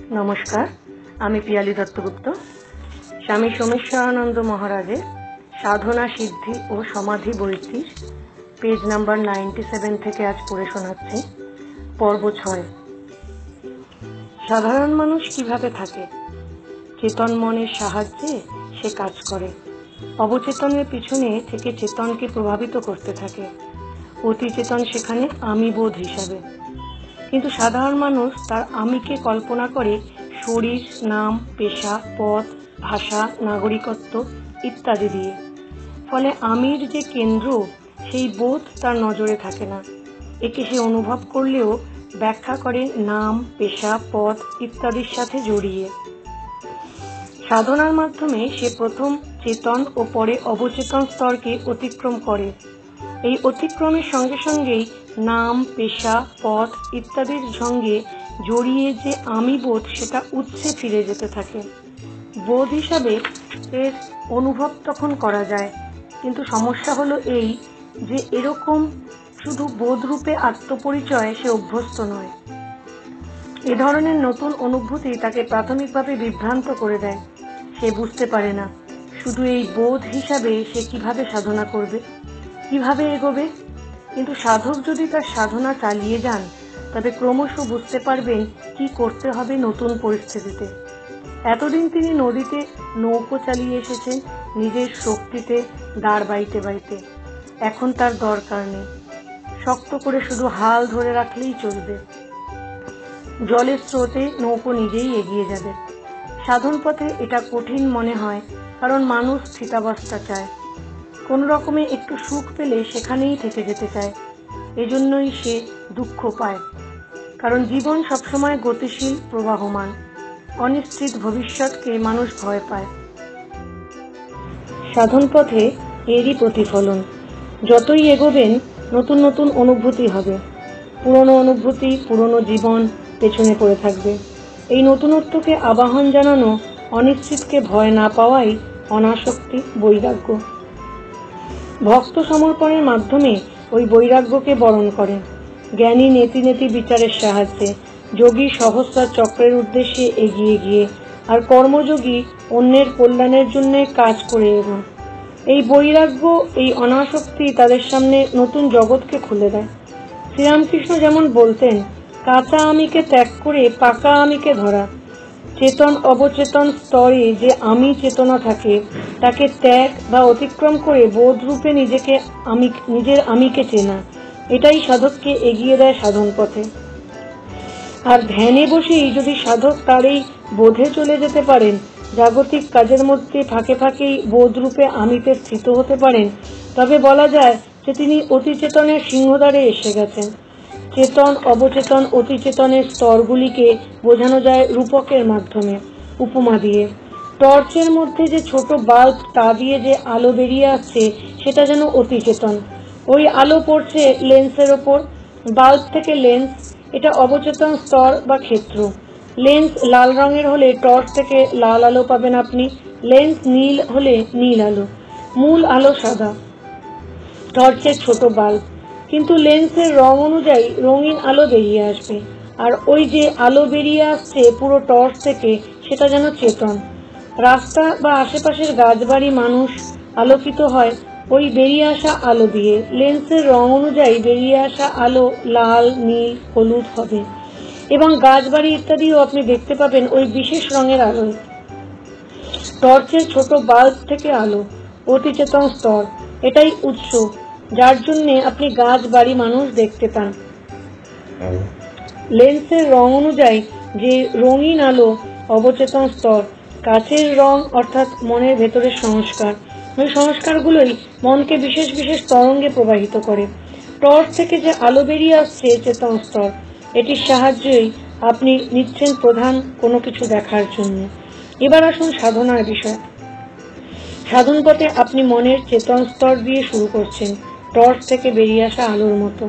नमस्कार, आमी पियाली दत्तगुप्त। स्वामी सोमेश्वरानंद महाराजेर साधना सिद्धि और समाधि बইটির पेज नम्बर 97 থেকে आज पढ़े শোনাচ্ছি। पर्व 6। साधारण मानुष किभाবে থাকে? চেতন মনের সাহায্যে সে কাজ করে, অবচেতনের পিছনে থেকে চেতনকে প্রভাবিত করতে থাকে। অতি চেতন সেখানে আমি বোধ হিসাবে, কিন্তু সাধারণ মানুষ তার আমিকে কল্পনা করে শরীর, নাম, পেশা, পদ, ভাষা, নাগরিকত্ব ইত্যাদি দিয়ে। ফলে আমির যে কেন্দ্র সেই বোধ তার নজরে থাকে না। একে সে অনুভব করলেও ব্যাখ্যা করে নাম, পেশা, পদ ইত্যাদির সাথে জড়িয়ে। সাধনার মাধ্যমে সে প্রথম চেতন ও পরে অবচেতন স্তরকে অতিক্রম করে। এই অতিক্রমের সঙ্গে সঙ্গেই নাম, পেশা, পদ ইত্যাদির সঙ্গে জড়িয়ে যে আমি বোধ সেটা উৎসে ফিরে যেতে থাকে। বোধ হিসাবে এর অনুভব তখন করা যায়, কিন্তু সমস্যা হলো এই যে এরকম শুধু বোধরূপে আত্মপরিচয় সে অভ্যস্ত নয়। এ ধরনের নতুন অনুভূতি তাকে প্রাথমিকভাবে বিভ্রান্ত করে দেয়। সে বুঝতে পারে না শুধু এই বোধ হিসাবে সে কিভাবে সাধনা করবে, কিভাবে এগোবে। কিন্তু সাধক যদি তার সাধনা চালিয়ে যান তবে ক্রমশ বুঝতে পারবেন কি করতে হবে নতুন পরিস্থিতিতে। এতদিন তিনি নদীতে নৌকো চালিয়ে এসেছেন নিজের শক্তিতে দাঁড় বাইতে বাইতে। এখন তার দরকার নেই, শক্ত করে শুধু হাল ধরে রাখলেই চলবে। জলের স্রোতে নৌকো নিজেই এগিয়ে যাবে। সাধন পথে এটা কঠিন মনে হয়, কারণ মানুষ স্থিতাবস্থা চায়, কোন রকমে একটু সুখ পেলে সেখানেই থেকে যেতে চায়। এজন্যই সে দুঃখ পায়, কারণ জীবন সবসময় গতিশীল, প্রবাহমান। অনিশ্চিত ভবিষ্যৎকে মানুষ ভয় পায়। সাধন পথে এরই প্রতিফলন। যতই এগোবেন নতুন নতুন অনুভূতি হবে, পুরনো অনুভূতি, পুরনো জীবন পেছনে পড়ে থাকবে। এই নতুনত্বকে আবাহন জানানো, অনিশ্চিতকে ভয় না পাওয়াই অনাসক্তি, বৈরাগ্য। ভক্ত সমর্পণের মাধ্যমে ওই বৈরাগ্যকে বরণ করেন। জ্ঞানী নেতি নেতি বিচারের সাহায্যে, যোগী সহস্রার চক্রের উদ্দেশ্যে এগিয়ে গিয়ে, আর কর্মযোগী অন্যের কল্যাণের জন্য কাজ করে এগোন। এই বৈরাগ্য, এই অনাসক্তি তাদের সামনে নতুন জগৎকে খুলে দেয়। শ্রীরামকৃষ্ণ যেমন বলতেন, কাঁচা আমিকে ত্যাগ করে পাকা আমিকে ধরা। চেতন অবচেতন স্তরে যে আমি চেতনা থাকে তাকে ত্যাগ বা অতিক্রম করে বোধরূপে নিজের আমিকে চেনা, এটাই সাধককে এগিয়ে দেয় সাধন পথে। আর ধ্যানে বসেই যদি সাধক তার এই বোধে চলে যেতে পারেন, জাগতিক কাজের মধ্যে ফাঁকে ফাঁকেই বোধরূপে আমিতে স্থিত হতে পারেন, তবে বলা যায় যে তিনি অতিচেতনের সিংহদ্বারে এসে গেছেন। চেতন, অবচেতন, অতিচেতনের স্তরগুলিকে বোঝানো যায় রূপকের মাধ্যমে, উপমা দিয়ে। টর্চের মধ্যে যে ছোট বাল্ব, তা দিয়ে যে আলো বেরিয়ে আসছে সেটা যেন অতিচেতন। ওই আলো পড়ছে লেন্সের ওপর, বাল্ব থেকে লেন্স, এটা অবচেতন স্তর বা ক্ষেত্র। লেন্স লাল রঙের হলে টর্চ থেকে লাল আলো পাবেন আপনি, লেন্স নীল হলে নীল আলো। মূল আলো সাদা, টর্চের ছোট বাল্ব, কিন্তু লেন্সের রং অনুযায়ী রঙিন আলো বেরিয়ে আসবে। আর ওই যে আলো বেরিয়ে আসছে পুরো টর্চ থেকে, সেটা যেন চেতন। রাস্তা বা আশেপাশের গাছবাড়ি, মানুষ আলোকিত হয় ওই বেরিয়ে আসা আলো দিয়ে। লেন্সের রং অনুযায়ী বেরিয়ে আসা আলো লাল, নীল, হলুদ হবে, এবং গাছবাড়ি ইত্যাদিও আপনি দেখতে পাবেন ওই বিশেষ রঙের আলোয়। টর্চের ছোট বাল্ব থেকে আলো, অতিচেতন স্তর, এটাই উৎস, যার জন্য আপনি গাছ, বাড়ি, মানুষ দেখতে পান। লেন্সের রং অনুযায়ী যে রঙিন আলো, অবচেতন স্তর। কাচের রং অর্থাৎ মনের ভেতরের সংস্কার। ওই সংস্কারগুলোই মনকে বিশেষ বিশেষ তরঙ্গে প্রবাহিত করে। টর্চ থেকে যে আলো বেরিয়ে আসছে চেতন স্তর, এটির সাহায্যেই আপনি নিচ্ছেন প্রধান কোনো কিছু দেখার জন্য। এবার আসুন সাধনার বিষয়। সাধন পথে আপনি মনের চেতন স্তর দিয়ে শুরু করছেন, টর্চ থেকে বেরিয়ে আসা আলোর মতো।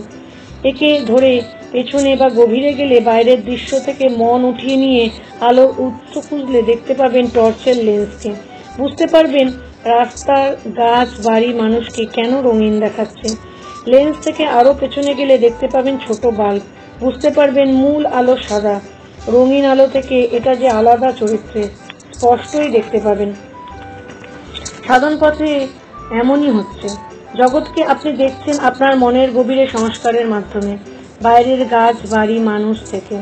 একে ধরে পেছনে বা গভীরে গেলে বাইরের দৃশ্য থেকে মন উঠিয়ে নিয়ে আলোর উৎস খুঁজলে দেখতে পাবেন টর্চের লেন্সকে। বুঝতে পারবেন রাস্তার, গাছ, বাড়ি, মানুষকে কেন রঙিন দেখাচ্ছে। লেন্স থেকে আরো পেছনে গেলে দেখতে পাবেন ছোট বাল্ব, বুঝতে পারবেন মূল আলো সাদা। রঙিন আলো থেকে এটা যে আলাদা চরিত্রে স্পষ্টই দেখতে পাবেন। সাধন পথে এমনই হচ্ছে। জগৎকে আপনি দেখছেন আপনার মনের গভীরে সংস্কারের মাধ্যমে, বাইরের গাছ বাড়ি মানুষ থেকে।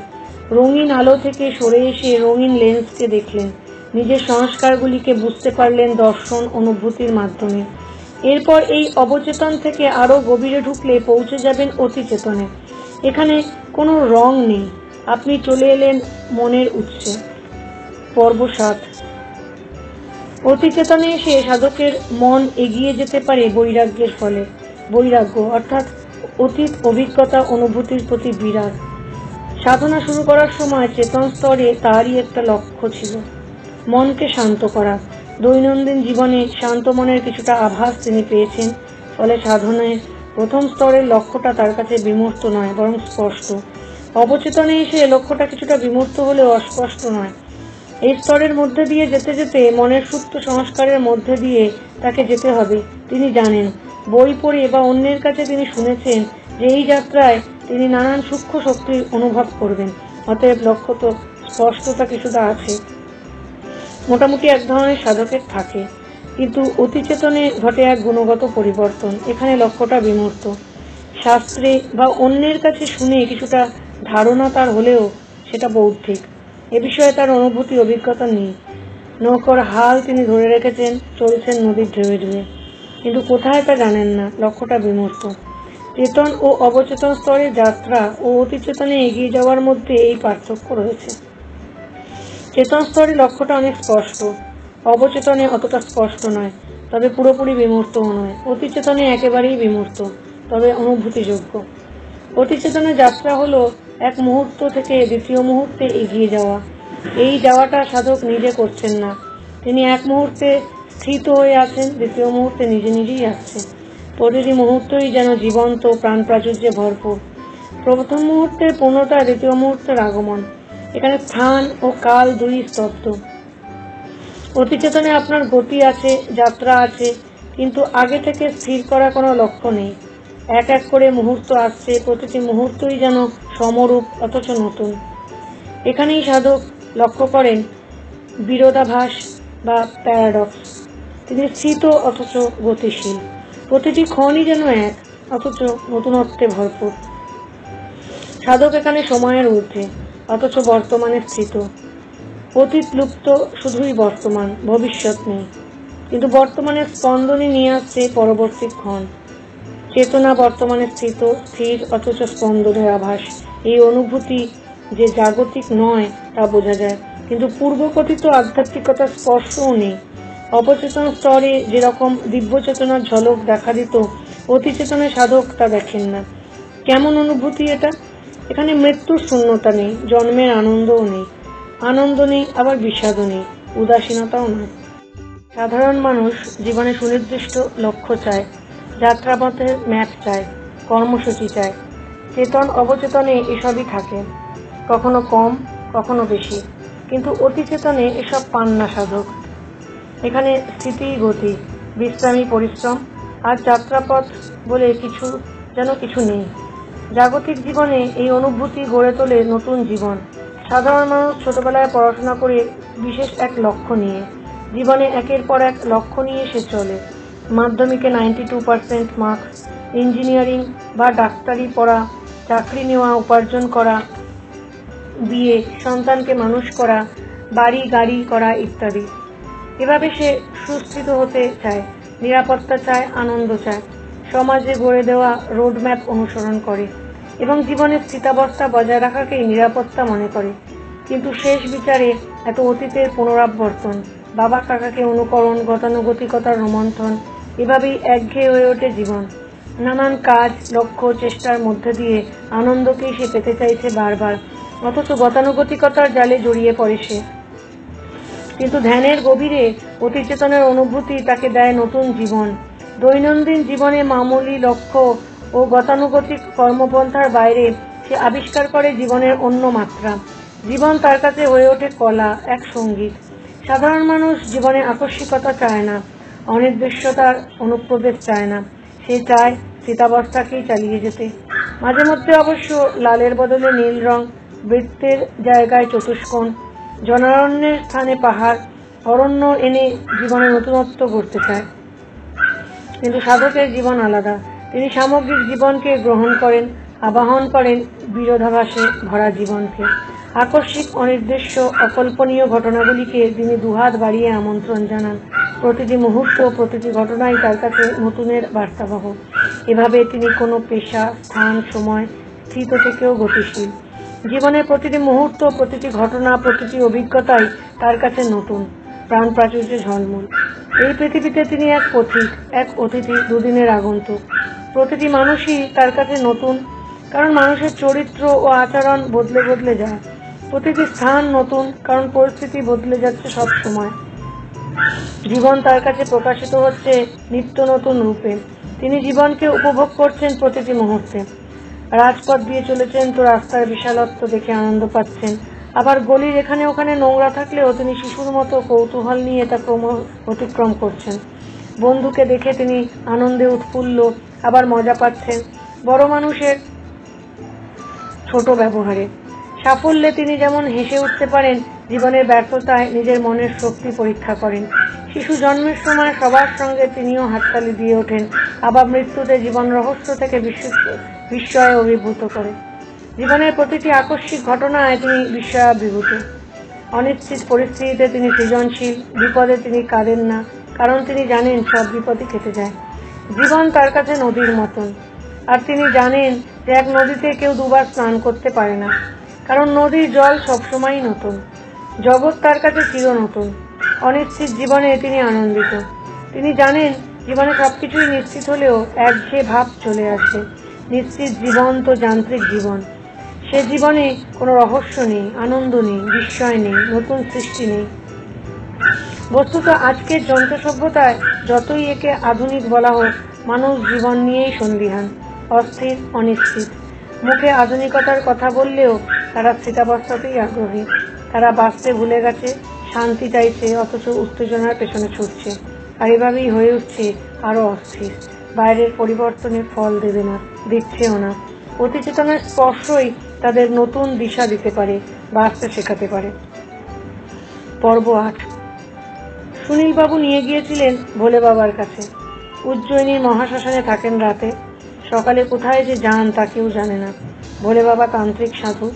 রঙিন আলো থেকে সরে এসে রঙিন লেন্সকে দেখলেন, নিজের সংস্কারগুলিকে বুঝতে পারলেন দর্শন অনুভূতির মাধ্যমে। এরপর এই অবচেতন থেকে আরো গভীরে ঢুকলে পৌঁছে যাবেন অতিচেতনে। এখানে কোনো রং নেই, আপনি চলে এলেন মনের উৎসে। পর্ব 7। অতিচেতনে এসে সাধকের মন এগিয়ে যেতে পারে বৈরাগ্যের ফলে। বৈরাগ্য অর্থাৎ অতীত অভিজ্ঞতা অনুভূতির প্রতি বিরাগ। সাধনা শুরু করার সময় চেতন স্তরে তারই একটা লক্ষ্য ছিল, মনকে শান্ত করা। দৈনন্দিন জীবনে শান্ত মনের কিছুটা আভাস তিনি পেয়েছেন, ফলে সাধনায় প্রথম স্তরের লক্ষ্যটা তার কাছে বিমূর্ত নয়, বরং স্পষ্ট। অবচেতনে এসে লক্ষ্যটা কিছুটা বিমূর্ত হলেও অস্পষ্ট নয়। এই স্তরের মধ্যে দিয়ে যেতে যেতে মনের সুপ্ত সংস্কারের মধ্যে দিয়ে তাকে যেতে হবে। তিনি জানেন, বই পড়ে বা অন্যের কাছে তিনি শুনেছেন যে এই যাত্রায় তিনি নানান সূক্ষ্ম শক্তির অনুভব করবেন। অতএব লক্ষ্য তো স্পষ্টতা কিছুটা আছে, মোটামুটি এক ধরনের সাধকের থাকে। কিন্তু অতিচেতনে ঘটে এক গুণগত পরিবর্তন। এখানে লক্ষ্যটা বিমূর্ত। শাস্ত্রে বা অন্যের কাছে শুনে কিছুটা ধারণা তার হলেও সেটা বৌদ্ধিক। এ বিষয়ে তার অনুভূতি অভিজ্ঞতা নেই। নৌকার হাল তিনি ধরে রেখেছেন, চলছেন নদীর ঢেউয়ে ঢেউয়ে, কিন্তু কোথায় তা জানেন না। লক্ষ্যটা বিমূর্ত। চেতন ও অবচেতন স্তরে যাত্রা ও অতিচেতনে এগিয়ে যাওয়ার মধ্যে এই পার্থক্য রয়েছে। চেতন স্তরে লক্ষ্যটা অনেক স্পষ্ট, অবচেতনে অতটা স্পষ্ট নয়, তবে পুরোপুরি বিমূর্তও নয়। অতিচেতনে একেবারেই বিমূর্ত, তবে অনুভূতিযোগ্য। অতিচেতনের যাত্রা হলো এক মুহূর্ত থেকে দ্বিতীয় মুহূর্তে এগিয়ে যাওয়া। এই যাওয়াটা সাধক নিজে করছেন না, তিনি এক মুহূর্তে স্থিত হয়ে আছেন, দ্বিতীয় মুহূর্তে নিজে নিজেই আসছে। প্রতিটি মুহূর্তই যেন জীবন্ত প্রাণ প্রাচুর্যে ভরপুর। প্রথম মুহূর্তের পূর্ণতা, দ্বিতীয় মুহূর্তের আগমন। এখানে স্থান ও কাল দুই স্তব্ধ। অতিচেতনে আপনার গতি আছে, যাত্রা আছে, কিন্তু আগে থেকে স্থির করা কোনো লক্ষ্য নেই। এক এক করে মুহূর্ত আসছে, প্রতিটি মুহূর্তই যেন সমরূপ অথচ নতুন। এখানেই সাধক লক্ষ্য করেন বিরোধাভাস বা প্যারাডক্স। তিনি স্থিত অথচ গতিশীল। প্রতিটি ক্ষণই যেন এক, অথচ নতুনত্বে ভরপুর। সাধক এখানে সময়ের ঊর্ধ্বে, অথচ বর্তমানে স্থিত। অতীত লুপ্ত, শুধুই বর্তমান, ভবিষ্যৎ নেই। কিন্তু বর্তমানের স্পন্দনই নিয়ে আসছে পরবর্তী ক্ষণ। চেতনা বর্তমানে স্থিত, স্থির অথচ স্পন্দনের আভাস। এই অনুভূতি যে জাগতিক নয় তা বোঝা যায়, কিন্তু পূর্বকথিত আধ্যাত্মিকতার স্পর্শও নেই। অবচেতন স্তরে যেরকম দিব্য চেতনার ঝলক দেখা দিত, অতিচেতনে সাধক তা দেখেন না। কেমন অনুভূতি এটা? এখানে মৃত্যুর শূন্যতা নেই, জন্মের আনন্দও নেই। আনন্দ নেই, আবার বিষাদও নেই, উদাসীনতাও নয়। সাধারণ মানুষ জীবনে সুনির্দিষ্ট লক্ষ্য চায়, যাত্রাপথের ম্যাপ চায়, কর্মসূচি চায়। চেতন অবচেতনে এসবই থাকে, কখনো কম, কখনো বেশি। কিন্তু অতিচেতনে এসব পান না সাধক। এখানে স্থিতি, গতি, বিশ্রামী, পরিশ্রম আর যাত্রাপথ বলে কিছু নেই। জাগতিক জীবনে এই অনুভূতি গড়ে তোলে নতুন জীবন। সাধারণ মানুষ ছোটবেলায় পড়াশোনা করে বিশেষ এক লক্ষ্য নিয়ে, জীবনে একের পর এক লক্ষ্য নিয়ে সে চলে। মাধ্যমিকে 92% মার্কস, ইঞ্জিনিয়ারিং বা ডাক্তারি পড়া, চাকরি নেওয়া, উপার্জন করা, বিয়ে, সন্তানকে মানুষ করা, বাড়ি গাড়ি করা ইত্যাদি। এভাবে সে সুস্থিত হতে চায়, নিরাপত্তা চায়, আনন্দ চায়। সমাজে গড়ে দেওয়া রোডম্যাপ অনুসরণ করে এবং জীবনের স্থিতাবস্থা বজায় রাখাকেই নিরাপত্তা মনে করে। কিন্তু শেষ বিচারে এত অতীতের পুনরাবর্তন, বাবা কাকাকে অনুকরণ, গতানুগতিকতার রোমন্থন, এভাবেই একঘেয়ে হয়ে ওঠে জীবন। নানান কাজ, লক্ষ্য, চেষ্টার মধ্যে দিয়ে আনন্দকেই সে পেতে চাইছে বারবার, অথচ গতানুগতিকতার জালে জড়িয়ে পড়ে সে। কিন্তু ধ্যানের গভীরে অতিচেতনের অনুভূতি তাকে দেয় নতুন জীবন। দৈনন্দিন জীবনে মামুলি লক্ষ্য ও গতানুগতিক কর্মপন্থার বাইরে সে আবিষ্কার করে জীবনের অন্য মাত্রা। জীবন তার কাছে হয়ে ওঠে কলা, এক সঙ্গীত। সাধারণ মানুষ জীবনে আকস্মিকতা চায় না, অনির্দিষ্টতার অনুপ্রবেশ চায় না। সে চায় স্থিতাবস্থাকেই চালিয়ে যেতে। মাঝে মধ্যে অবশ্য লালের বদলে নীল রং বৃত্তের জায়গায় চতুষ্কোণ, জনারণ্যের স্থানে পাহাড়, অরণ্য এনে জীবনে নতুনত্ব গড়তে চায়। কিন্তু সাধকের জীবন আলাদা। তিনি সামগ্রিক জীবনকে গ্রহণ করেন, আবাহন করেন বিরোধাভাসে ভরা জীবনকে। আকস্মিক, অনির্দেশ্য, অকল্পনীয় ঘটনাগুলিকে তিনি দুহাত বাড়িয়ে আমন্ত্রণ জানান। প্রতিটি মুহূর্ত, প্রতিটি ঘটনাই তার কাছে নতুনের বার্তাবহ। এভাবে তিনি কোনো পেশা, স্থান, সময়, স্থিত থেকেও গতিশীল। জীবনের প্রতিটি মুহূর্ত, প্রতিটি ঘটনা, প্রতিটি অভিজ্ঞতাই তার কাছে নতুন, প্রাণ প্রাচুর্যে ঝলমল। এই পৃথিবীতে তিনি এক পথিক, এক অতিথি, দুদিনের আগন্তুক। প্রতিটি মানুষই তার কাছে নতুন, কারণ মানুষের চরিত্র ও আচরণ বদলে বদলে যায়। প্রতিটি স্থান নতুন, কারণ পরিস্থিতি বদলে যাচ্ছে সব সময়। জীবন তার কাছে প্রকাশিত হচ্ছে নিত্য নতুন রূপে। তিনি জীবনকে উপভোগ করছেন প্রতিটি মুহূর্তে। রাজপথ দিয়ে চলেছেন তো রাস্তার বিশালত্ব দেখে আনন্দ পাচ্ছেন। আবার গলির এখানে ওখানে নোংরা থাকলেও তিনি শিশুর মতো কৌতূহল নিয়ে তা অতিক্রম করছেন। বন্ধুকে দেখে তিনি আনন্দে উৎফুল্ল, আবার মজা পাচ্ছেন বড় মানুষের ছোট ব্যবহারে। সাফল্যে তিনি যেমন হেসে উঠতে পারেন, জীবনের ব্যর্থতায় নিজের মনের শক্তি পরীক্ষা করেন। শিশু জন্মের সময় সবার সঙ্গে তিনিও হাততালি দিয়ে ওঠেন, আবার মৃত্যুতে জীবন রহস্য থেকে বিস্ময়ে অভিভূত করে। জীবনের প্রতিটি আকস্মিক ঘটনায় তিনি বিস্ময়াভিভূত। অনিশ্চিত পরিস্থিতিতে তিনি সৃজনশীল, বিপদে তিনি কাঁদেন না, কারণ তিনি জানেন সব বিপদই কেটে যায়। জীবন তার কাছে নদীর মতন, আর তিনি জানেন যে এক নদীতে কেউ দুবার স্নান করতে পারে না, কারণ নদীর জল সবসময়ই নতুন। জগৎ তার কাছে চির নতুন। অনিশ্চিত জীবনে তিনি আনন্দিত। তিনি জানেন জীবনে সবকিছুই নিশ্চিত হলেও একঘেয়ে ভাব চলে আসে। নিশ্চিত জীবন তো যান্ত্রিক জীবন। সে জীবনে কোনো রহস্য নেই, আনন্দ নেই, বিস্ময় নেই, নতুন সৃষ্টি নেই। বস্তুত আজকের যন্ত্র সভ্যতায় যতই একে আধুনিক বলা হোক, মানুষ জীবন নিয়েই সন্দিহান, অস্থির, অনিশ্চিত। মুখে আধুনিকতার কথা বললেও তারা স্থিতাবস্থাতেই আগ্রহী। তারা বাঁচতে ভুলে গেছে, শান্তি চাইছে, অথচ উত্তেজনার পেছনে ছুটছে। আর এভাবেই হয়ে উঠছে আরো অস্থির। বাইরের পরিবর্তনের ফল দেবে না, দিচ্ছেও না। অতিচেতনার স্পর্শই তাদের নতুন দিশা দিতে পারে, বাঁচতে শেখাতে পারে। পর্ব 8। সুনীলবাবু নিয়ে গিয়েছিলেন ভোলে বাবার কাছে। উজ্জয়িনীর মহাশ্মশানে থাকেন রাতে। সকালে কোথায় যে যান তা কেউ জানে না। ভোলে বাবা তান্ত্রিক সাধু,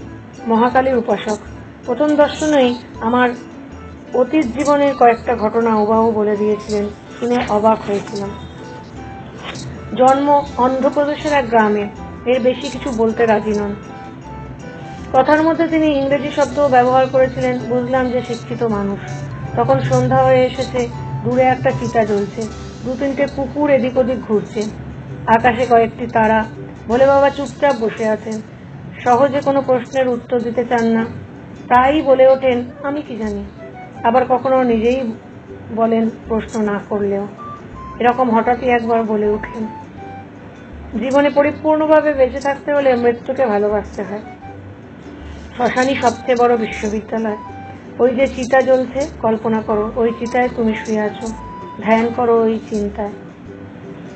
মহাকালীর উপাসক। প্রথম দর্শনেই আমার অতীত জীবনের কয়েকটা ঘটনা হুবহু বলে দিয়েছিলেন। শুনে অবাক হয়েছিলাম। জন্ম অন্ধ্রপ্রদেশের এক গ্রামে। এর বেশি কিছু বলতে রাজি নন। কথার মধ্যে তিনি ইংরেজি শব্দ ব্যবহার করেছিলেন। বুঝলাম যে শিক্ষিত মানুষ। তখন সন্ধ্যা হয়ে এসেছে। দূরে একটা চিতা জ্বলছে। 2-3টে কুকুর এদিক ওদিক ঘুরছে। আকাশে কয়েকটি তারা। ভোলে বাবা চুপচাপ বসে আছেন। সহজে কোনো প্রশ্নের উত্তর দিতে চান না। প্রায়ই বলে ওঠেন, আমি কি জানি। আবার কখনো নিজেই বলেন প্রশ্ন না করলেও। এরকম হঠাৎই একবার বলে উঠলেন, জীবনে পরিপূর্ণভাবে বেঁচে থাকতে হলে মৃত্যুকে ভালোবাসতে হয়। শ্মশানই সবচেয়ে বড় বিশ্ববিদ্যালয়। ওই যে চিতা জ্বলছে, কল্পনা করো ওই চিতায় তুমি শুয়ে আছো। ধ্যান করো ওই চিন্তায়।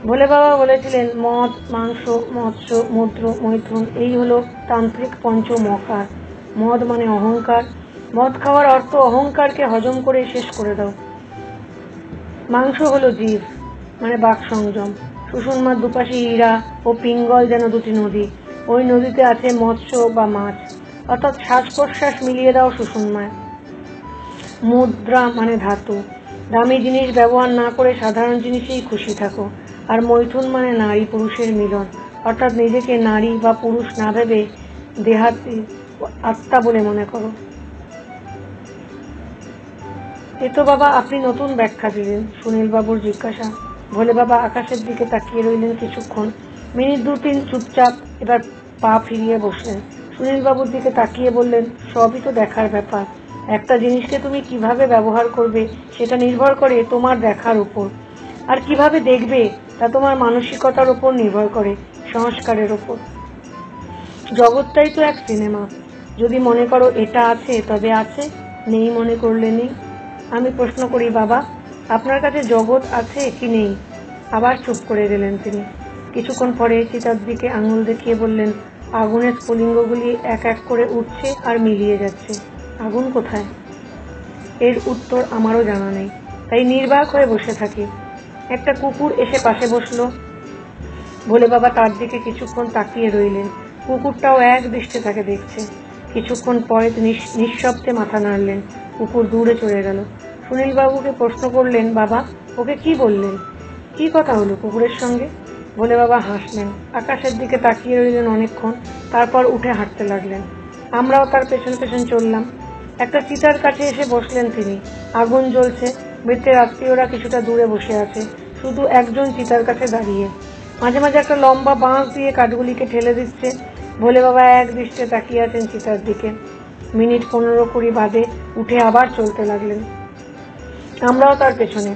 ভোলে বাবা বলেছিলেন, মদ, মাংস, মৎস্য, মুদ্র, মৈথুন এই হলো তান্ত্রিক পঞ্চমকার। মদ মানে অহংকার। মদ খাওয়ার অর্থ অহংকারকে হজম করে শেষ করে দাও। মাংস হলো জীব, মানে বাক সংযম। সুষুম্নার দুপাশে ইরা ও পিঙ্গল যেন দুটি নদী। ওই নদীতে আছে মৎস্য বা মাছ, অর্থাৎ শ্বাস প্রশ্বাস মিলিয়ে দাও সুষুম্নায়। মুদ্রা মানে ধাতু। দামি জিনিস ব্যবহার না করে সাধারণ জিনিসেই খুশি থাকো। আর মৈথুন মানে নারী পুরুষের মিলন, অর্থাৎ নিজেকে নারী বা পুরুষ না ভেবে দেহাত্মী আত্মা বলে মনে করো। এ তো বাবা আপনি নতুন ব্যাখ্যা দিলেন। সুনীল বাবুর জিজ্ঞাসা। ভোলে বাবা আকাশের দিকে তাকিয়ে রইলেন কিছুক্ষণ। মিনিট 2-3 চুপচাপ। এবার পা ফিরিয়ে বসলেন। সুনীল বাবুর দিকে তাকিয়ে বললেন, সবই তো দেখার ব্যাপার। একটা জিনিসকে তুমি কিভাবে ব্যবহার করবে সেটা নির্ভর করে তোমার দেখার উপর। আর কিভাবে দেখবে তা তোমার মানসিকতার উপর নির্ভর করে, সংস্কারের উপর। জগৎটাই তো এক সিনেমা। যদি মনে করো এটা আছে তবে আছে, নেই মনে করলে নেই। আমি প্রশ্ন করি, বাবা আপনার কাছে জগৎ আছে কি নেই? আবার চুপ করে গেলেন তিনি। কিছুক্ষণ পরে চিতার দিকে আঙুল দেখিয়ে বললেন, আগুনের স্ফুলিঙ্গগুলি এক এক করে উঠছে আর মিলিয়ে যাচ্ছে। আগুন কোথায়? এর উত্তর আমারও জানা নেই, তাই নির্বাক হয়ে বসে থাকি। একটা কুকুর এসে পাশে বসলো। ভোলে বাবা তার দিকে কিছুক্ষণ তাকিয়ে রইলেন। কুকুরটাও এক দৃষ্টে তাকে দেখছে। কিছুক্ষণ পরে তিনি নিঃশব্দে মাথা নাড়লেন। কুকুর দূরে চলে গেল। সুনীল বাবুকে প্রশ্ন করলেন, বাবা ওকে কি বললেন? কি কথা হলো কুকুরের সঙ্গে? ভোলে বাবা হাসলেন, আকাশের দিকে তাকিয়ে রইলেন অনেকক্ষণ, তারপর উঠে হাঁটতে লাগলেন। আমরাও তার পেছন পেছন চললাম। একটা চিতার কাছে এসে বসলেন তিনি। আগুন জ্বলছে। মৃতের আত্মীয়রা কিছুটা দূরে বসে আছে, শুধু একজন চিতার কাছে দাঁড়িয়ে। মাঝে মাঝে একটা লম্বা বাঁশ দিয়ে কাঠগুলিকে ঠেলে দিচ্ছে। ভোলে বাবা এক দৃষ্টে তাকিয়ে আছেন চিতার দিকে। মিনিট 15-20 বাদে উঠে আবার চলতে লাগলেন। আমরাও তার পেছনে।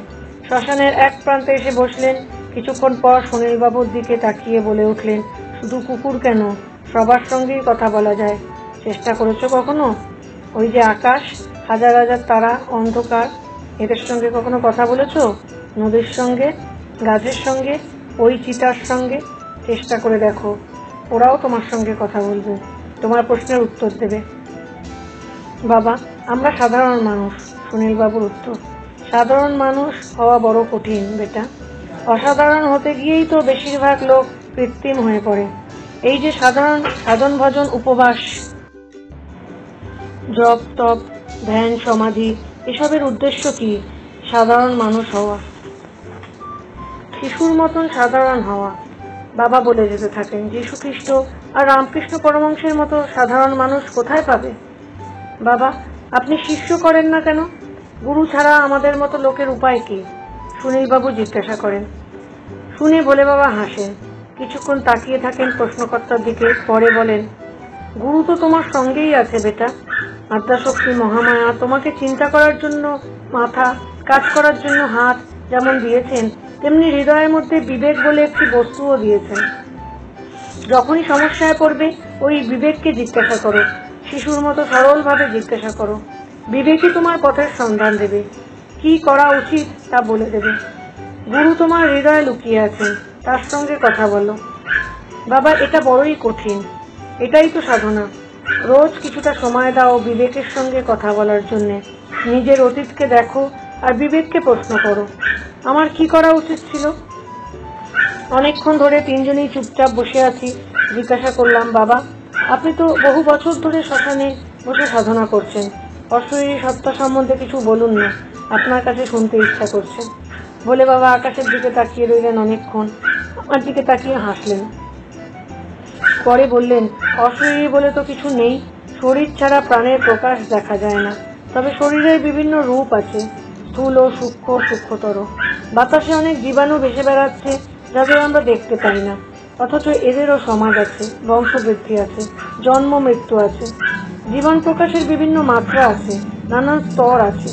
শ্মশানের এক প্রান্তে এসে বসলেন। কিছুক্ষণ পর সুনীল বাবুর দিকে তাকিয়ে বলে উঠলেন, শুধু কুকুর কেন, সবার সঙ্গেই কথা বলা যায়। চেষ্টা করেছো কখনো? ওই যে আকাশ, হাজার হাজার তারা, অন্ধকার, এদের সঙ্গে কখনো কথা বলেছো? নদীর সঙ্গে, গাছের সঙ্গে, ওই চিতার সঙ্গে? চেষ্টা করে দেখো, ওরাও তোমার সঙ্গে কথা বলবে, তোমার প্রশ্নের উত্তর দেবে। বাবা, আমরা সাধারণ মানুষ। সুনীল বাবুর উত্তর, সাধারণ মানুষ হওয়া বড় কঠিন বেটা। অসাধারণ হতে গিয়েই তো বেশিরভাগ লোক কৃত্রিম হয়ে পড়ে। এই যে সাধারণ সাধন ভজন, উপবাস, জপ তপ, ধ্যান, সমাধি, এসবের উদ্দেশ্য কি? সাধারণ মানুষ হওয়া, শিশুর মতন সাধারণ হওয়া। বাবা বলে যেতে থাকেন, যীশু খ্রিস্ট আর রামকৃষ্ণ পরমহংসের মতো সাধারণ মানুষ কোথায় পাবে? বাবা, আপনি শিষ্য করেন না কেন? গুরু ছাড়া আমাদের মতো লোকের উপায় কি? সুনীল বাবু জিজ্ঞাসা করেন। শুনে ভোলে বাবা হাসেন। কিছুক্ষণ তাকিয়ে থাকেন প্রশ্নকর্তার দিকে, পরে বলেন, গুরু তো তোমার সঙ্গেই আছে বেটা। আদ্যাশক্তি মহামায়া তোমাকে চিন্তা করার জন্য মাথা, কাজ করার জন্য হাত যেমন দিয়েছেন, তেমনি হৃদয়ের মধ্যে বিবেক বলে একটি বস্তুও দিয়েছেন। যখনই সমস্যায় পড়বে ওই বিবেককে জিজ্ঞাসা করো, শিশুর মতো সরলভাবে জিজ্ঞাসা করো। বিবেকই তোমার পথের সন্ধান দেবে, কি করা উচিত তা বলে দেবে। গুরু তোমার হৃদয়ে লুকিয়ে আছেন, তার সঙ্গে কথা বলো। বাবা, এটা বড়ই কঠিন। এটাই তো সাধনা। রোজ কিছুটা সময় দাও বিবেকের সঙ্গে কথা বলার জন্যে। নিজের অতীতকে দেখো আর বিবেককে প্রশ্ন করো, আমার কি করা উচিত ছিল? অনেকক্ষণ ধরে তিনজনেই চুপচাপ বসে আছি। জিজ্ঞাসা করলাম, বাবা, আপনি তো বহু বছর ধরে শ্মশানে বসে সাধনা করছেন। অশরীরী সত্তা সম্বন্ধে কিছু বলুন না, আপনার কাছে শুনতে ইচ্ছা করছে। বলে বাবা আকাশের দিকে তাকিয়ে রইলেন অনেকক্ষণ, আমার দিকে তাকিয়ে হাসলেন। পরে বললেন, অশরীরী বলে তো কিছু নেই। শরীর ছাড়া প্রাণের প্রকাশ দেখা যায় না, তবে শরীরের বিভিন্ন রূপ আছে, স্থূল ও সূক্ষ্ম, সূক্ষ্মতর। বাতাসে অনেক জীবাণু ভেসে বেড়াচ্ছে, যাদের আমরা দেখতে পাই না, অথচ এদেরও সমাজ আছে, বংশবৃদ্ধি আছে, জন্ম মৃত্যু আছে। জীবন প্রকাশের বিভিন্ন মাত্রা আছে, নানান স্তর আছে।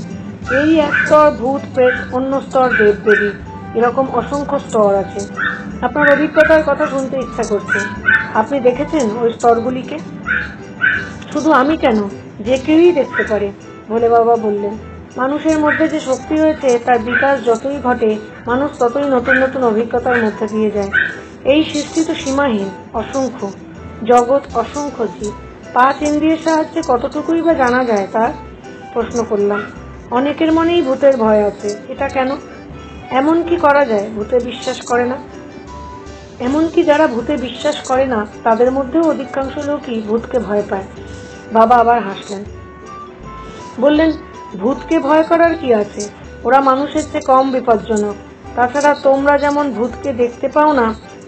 এই এক স্তর ভূত প্রেত, অন্য স্তর দেব দেবী, এরকম অসংখ্য স্তর আছে। আপনার অভিজ্ঞতার কথা শুনতে ইচ্ছা করছে। আপনি দেখেছেন ওই স্তরগুলিকে? শুধু আমি কেন, যে কেউই দেখতে পারে। ভোলে বাবা বললেন, মানুষের মধ্যে যে শক্তি রয়েছে তার বিকাশ যতই ঘটে, মানুষ ততই নতুন নতুন অভিজ্ঞতার মধ্যে দিয়ে যায়। এই সৃষ্টি তো সীমাহীন, অসংখ্য জগৎ, অসংখ্য জীব। 5 ইন্দ্রিয়ের সাহায্যে কতটুকুই বা জানা যায় তার? প্রশ্ন করলাম। অনেকের মনেই ভূতের ভয় আছে, এটা কেন? এমন কি করা যায় ভূতে বিশ্বাস করে না? এমনকি যারা ভূতে বিশ্বাস করে না তাদের মধ্যেও অধিকাংশ লোকই ভূতকে ভয় পায়। বাবা আবার হাসলেন, বললেন, ভূতকে ভয় করার কি আছে? ওরা মানুষের চেয়ে কম বিপজ্জনক। তাছাড়া তোমরা যেমন ভূতকে দেখতে পাও না,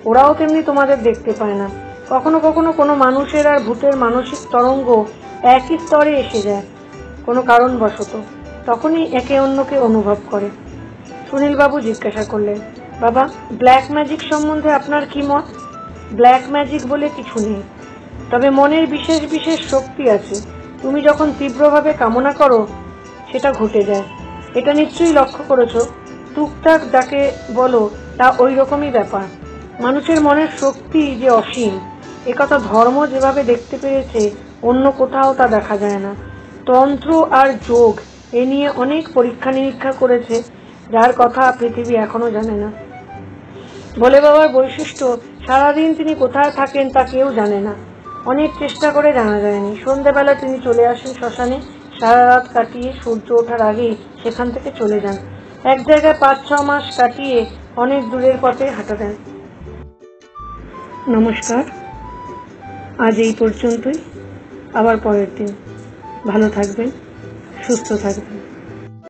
ওরাও তেমনি তোমাদের দেখতে পায় না। কখনো কখনো কোনো মানুষের আর ভূতের মানসিক তরঙ্গ একই স্তরে এসে যায় কোনো কারণবশত, তখনই একে অন্যকে অনুভব করে। সুনীল বাবু জিজ্ঞাসা করলেন, বাবা, ব্ল্যাক ম্যাজিক সম্বন্ধে আপনার কি মত? ব্ল্যাক ম্যাজিক বলে কিছু নেই, তবে মনের বিশেষ বিশেষ শক্তি আছে। তুমি যখন তীব্রভাবে কামনা করো সেটা ঘটে যায়। এটা নিশ্চয়ই লক্ষ্য করেছো। টুকটাক যাকে বলো তা ওই রকমই ব্যাপার। মানুষের মনের শক্তি যে অসীম, একথা ধর্ম যেভাবে দেখতে পেরেছে অন্য কোথাও তা দেখা যায় না। তন্ত্র আর যোগ এ নিয়ে অনেক পরীক্ষা নিরীক্ষা করেছে, যার কথা পৃথিবী এখনো জানে না। ভোলে বাবার বৈশিষ্ট্য, সারাদিন তিনি কোথায় থাকেন তা কেউ জানে না। অনেক চেষ্টা করে জানা যায়নি। সন্ধ্যাবেলা তিনি চলে আসেন শ্মশানে, সারা রাত কাটিয়ে সূর্য ওঠার আগেই সেখান থেকে চলে যান। এক জায়গায় 5-6 মাস কাটিয়ে অনেক দূরের পথে হাঁটা দেন। নমস্কার, আজ এই পর্যন্তই। আবার পরের দিন। ভালো থাকবেন, সুস্থ থাকবেন।